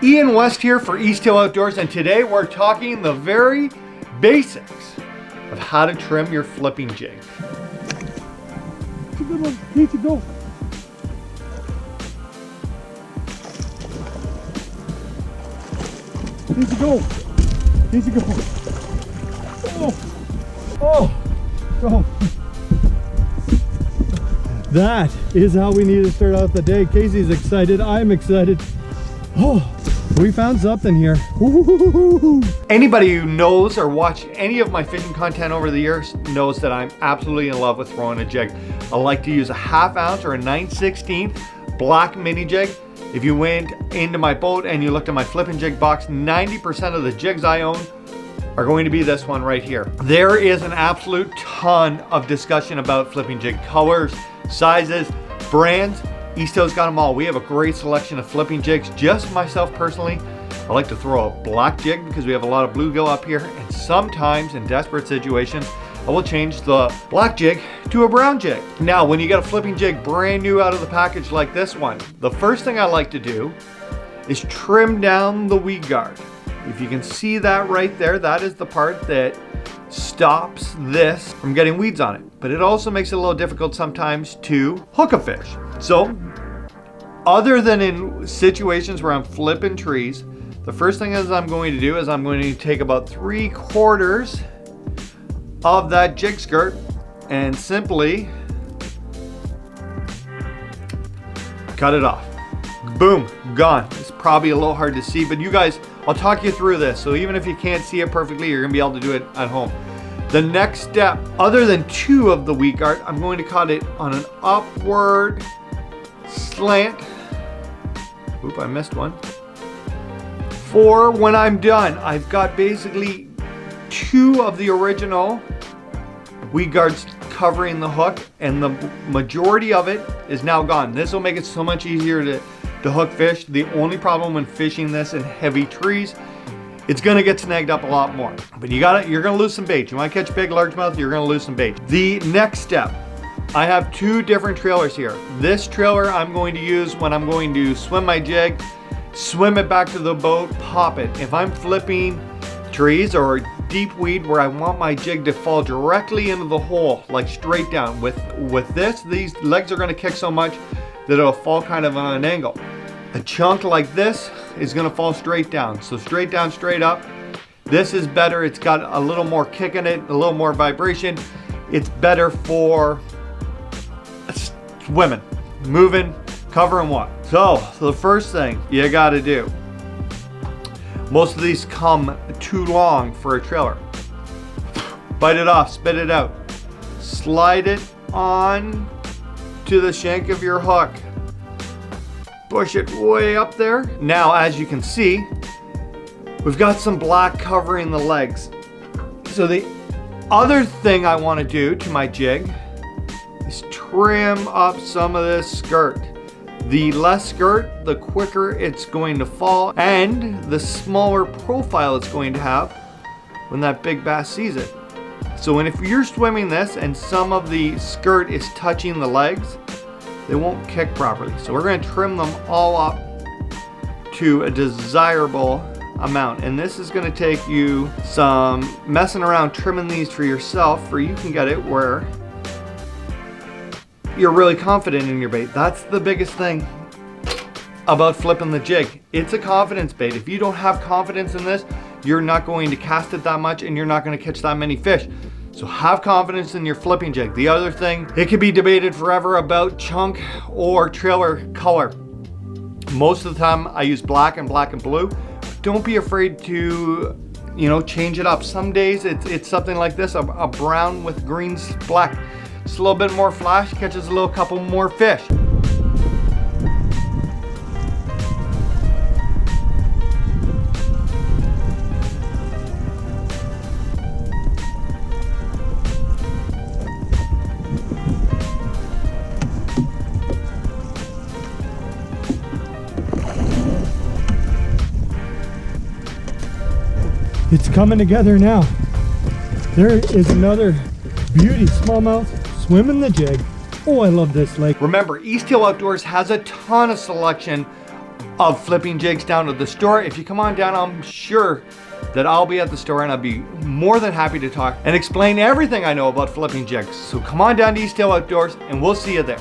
Ian West here for Easthill Outdoors, and today we're talking the very basics of how to trim your flipping jig. It's a good one. Need to go. Needs to go. Needs to go. Oh, go. That is how we need to start out the day. Casey's excited. I'm excited. Oh, we found something here. Anybody who knows or watched any of my fishing content over the years knows that I'm absolutely in love with throwing a jig. I like to use a 1/2 ounce or a 9/16 black mini jig. If you went into my boat and you looked at my flipping jig box, 90% of the jigs I own are going to be this one right here. There is an absolute ton of discussion about flipping jig colors, sizes, brands. Easthill's got them all. We have a great selection of flipping jigs. Just myself personally, I like to throw a black jig because we have a lot of bluegill up here, and sometimes in desperate situations, I will change the black jig to a brown jig. Now, when you get a flipping jig brand new out of the package like this one, the first thing I like to do is trim down the weed guard. If you can see that right there, that is the part that stops this from getting weeds on it. But it also makes it a little difficult sometimes to hook a fish. So, other than in situations where I'm flipping trees, the first thing is I'm going to do is I'm going to take about 3/4 of that jig skirt and simply cut it off. Boom, gone. It's probably a little hard to see, but you guys, I'll talk you through this. So even if you can't see it perfectly, you're gonna be able to do it at home. The next step, other than 2 of the weed guard, I'm going to cut it on an upward slant. Oop, I missed one. For when I'm done, I've got basically 2 of the original weed guards covering the hook, and the majority of it is now gone. This will make it so much easier to hook fish. The only problem when fishing this in heavy trees, it's gonna get snagged up a lot more. But you're gonna lose some bait. You wanna catch big largemouth, you're gonna lose some bait. The next step, I have 2 different trailers here. This trailer I'm going to use when I'm going to swim my jig, swim it back to the boat, pop it. If I'm flipping trees or deep weed where I want my jig to fall directly into the hole, like straight down. With this, these legs are gonna kick so much that it'll fall kind of on an angle. A chunk like this is gonna fall straight down. So straight down, straight up. This is better. It's got a little more kick in it, a little more vibration. It's better for swimming, moving, cover and walk. So the first thing you gotta do, most of these come too long for a trailer. Bite it off, spit it out. Slide it on to the shank of your hook. Push it way up there. Now, as you can see, we've got some black covering the legs. So the other thing I want to do to my jig is trim up some of this skirt. The less skirt, the quicker it's going to fall, and the smaller profile it's going to have when that big bass sees it. So if you're swimming this and some of the skirt is touching the legs, they won't kick properly. So we're going to trim them all up to a desirable amount. And this is going to take you some messing around trimming these for yourself, or you can get it where you're really confident in your bait. That's the biggest thing about flipping the jig. It's a confidence bait. If you don't have confidence in this, you're not going to cast it that much and you're not going to catch that many fish. So have confidence in your flipping jig. The other thing, it could be debated forever about chunk or trailer color. Most of the time I use black and blue. Don't be afraid to, change it up. Some days it's something like this, a brown with green black. Just a little bit more flash, catches a little couple more fish. It's coming together now. There is another beauty smallmouth swimming the jig. Oh, I love this lake. Remember, Easthill Outdoors has a ton of selection of flipping jigs down to the store. If you come on down, I'm sure that I'll be at the store and I'll be more than happy to talk and explain everything I know about flipping jigs. So come on down to Easthill Outdoors and we'll see you there.